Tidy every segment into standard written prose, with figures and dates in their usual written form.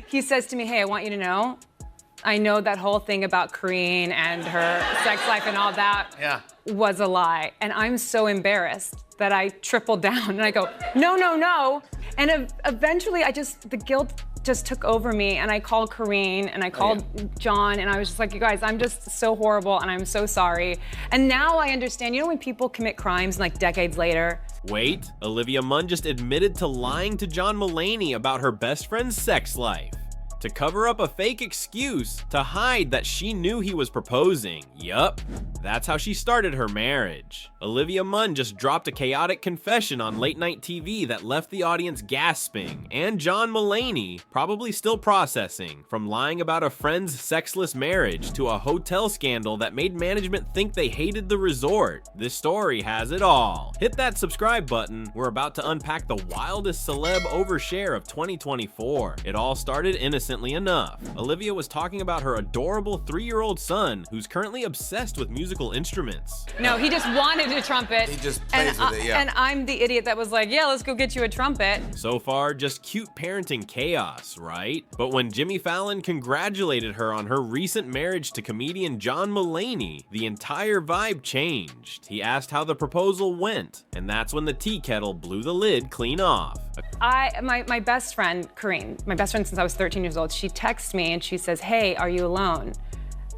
he says to me, hey, I want you to know, I know that whole thing about Kareen and her sex life and all that was a lie. And I'm so embarrassed that I tripled down and I go, no, no, no. And eventually the guilt just took over me, and I called Kareen and I called John, and I was just like, you guys, I'm just so horrible and I'm so sorry. And now I understand, you know when people commit crimes like decades later? Wait, Olivia Munn just admitted to lying to John Mulaney about her best friend's sex life to cover up a fake excuse to hide that she knew he was proposing. Yup, that's how she started her marriage. Olivia Munn just dropped a chaotic confession on late night TV that left the audience gasping, and John Mulaney probably still processing, from lying about a friend's sexless marriage to a hotel scandal that made management think they hated the resort. This story has it all. Hit that subscribe button. We're about to unpack the wildest celeb overshare of 2024. It all started innocently enough. Olivia was talking about her adorable 3-year-old son who's currently obsessed with musical instruments. No, he just wanted a trumpet. He just plays with it, yeah. And I'm the idiot that was like, yeah, let's go get you a trumpet. So far, just cute parenting chaos, right? But when Jimmy Fallon congratulated her on her recent marriage to comedian John Mulaney, the entire vibe changed. He asked how the proposal went, and that's when the tea kettle blew the lid clean off. My best friend, Kareen, my best friend since I was 13 years old, she texts me and she says, hey, are you alone?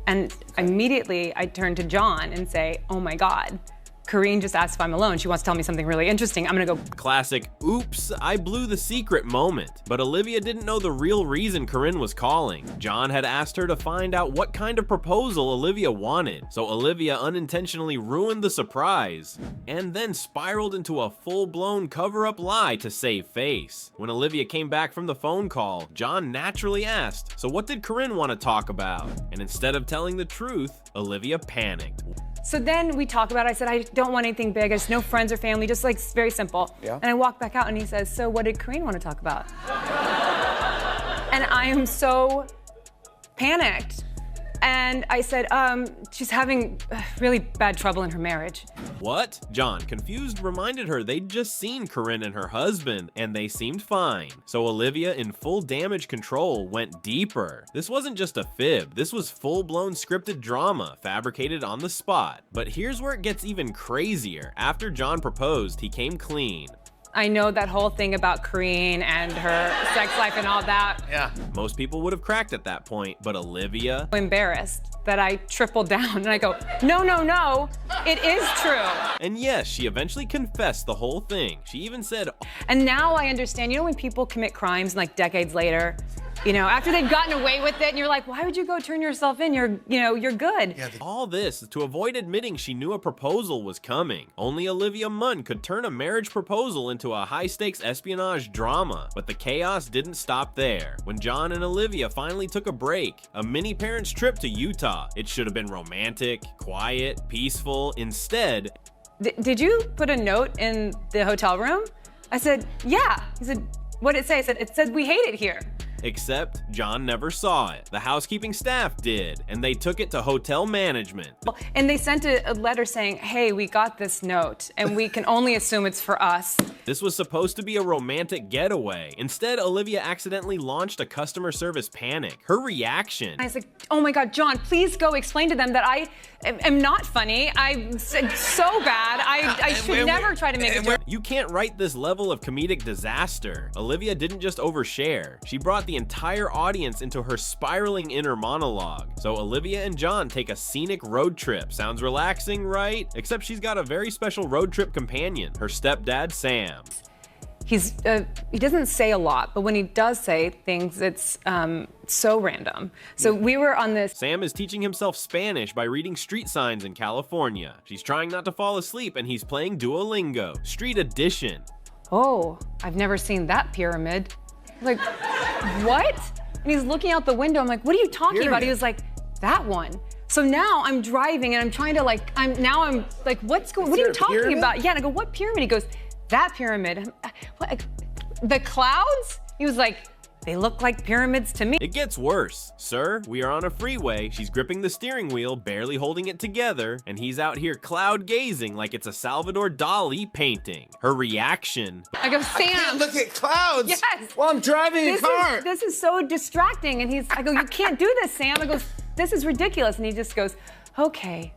And immediately I turn to John and say, oh my God, Kareen just asked if I'm alone. She wants to tell me something really interesting. I'm gonna go. Classic, oops, I blew the secret moment. But Olivia didn't know the real reason Kareen was calling. John had asked her to find out what kind of proposal Olivia wanted. So Olivia unintentionally ruined the surprise and then spiraled into a full-blown cover-up lie to save face. When Olivia came back from the phone call, John naturally asked, so what did Kareen want to talk about? And instead of telling the truth, Olivia panicked. So then we talk about it. I said, I don't want anything big. I just no friends or family, just like very simple. Yeah. And I walk back out and he says, so what did Kareen want to talk about? And I am so panicked. And I said, she's having really bad trouble in her marriage. What? John, confused, reminded her they'd just seen Kareen and her husband, and they seemed fine. So Olivia, in full damage control, went deeper. This wasn't just a fib, this was full-blown scripted drama, fabricated on the spot. But here's where it gets even crazier. After John proposed, he came clean. I know that whole thing about Kareen and her sex life and all that. Yeah. Most people would have cracked at that point, but Olivia... Embarrassed that I tripled down and I go, no, no, no, it is true. And yes, she eventually confessed the whole thing. She even said... And now I understand, you know when people commit crimes like decades later, you know, after they've gotten away with it and you're like, why would you go turn yourself in? You're good. Yeah, all this to avoid admitting she knew a proposal was coming. Only Olivia Munn could turn a marriage proposal into a high-stakes espionage drama. But the chaos didn't stop there. When John and Olivia finally took a break, a mini parents trip to Utah. It should have been romantic, quiet, peaceful. Instead... Did you put a note in the hotel room? I said, yeah. He said, what did it say? I said, it said we hate it here. Except John never saw it. The housekeeping staff did, and they took it to hotel management. And they sent a letter saying, hey, we got this note, and we can only assume it's for us. This was supposed to be a romantic getaway. Instead, Olivia accidentally launched a customer service panic. Her reaction... I was like, oh my God, John, please go explain to them that I am not funny. I'm so bad. I should never try to make a joke. You can't write this level of comedic disaster. Olivia didn't just overshare. She brought the entire audience into her spiraling inner monologue. So Olivia and John take a scenic road trip. Sounds relaxing, right? Except she's got a very special road trip companion, her stepdad, Sam. He doesn't say a lot, but when he does say things, it's so random. So we were on this... Sam is teaching himself Spanish by reading street signs in California. She's trying not to fall asleep and he's playing Duolingo, Street Edition. Oh, I've never seen that pyramid. Like, what? And he's looking out the window. I'm like, what are you talking about? He was like, that one. So now I'm driving and I'm trying to like, what are you talking about? Yeah, and I go, what pyramid? He goes, that pyramid. What? The clouds? He was like, They look like pyramids to me. It gets worse. Sir, we are on a freeway, she's gripping the steering wheel, barely holding it together, and he's out here cloud gazing like it's a Salvador Dali painting. Her reaction. I go, Sam. I can't look at clouds. Yes. While I'm driving a car. This is so distracting. And I go, you can't do this, Sam. I go, this is ridiculous. And he just goes, okay.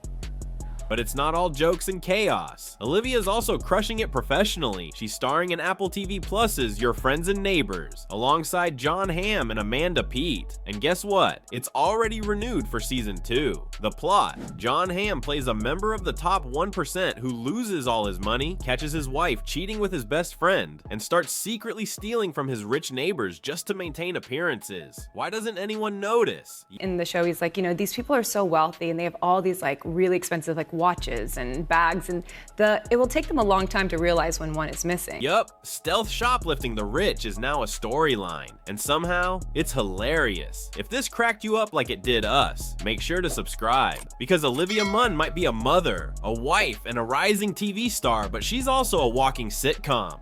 But it's not all jokes and chaos. Olivia's also crushing it professionally. She's starring in Apple TV Plus's Your Friends and Neighbors, alongside John Hamm and Amanda Peet. And guess what? It's already renewed for season 2. The plot: John Hamm plays a member of the top 1% who loses all his money, catches his wife cheating with his best friend, and starts secretly stealing from his rich neighbors just to maintain appearances. Why doesn't anyone notice? In the show, he's like, you know, these people are so wealthy and they have all these like really expensive like watches and bags, and it will take them a long time to realize when one is missing. Yup, stealth shoplifting the rich is now a storyline, and somehow it's hilarious. If this cracked you up like it did us, make sure to subscribe, because Olivia Munn might be a mother, a wife, and a rising TV star, but she's also a walking sitcom.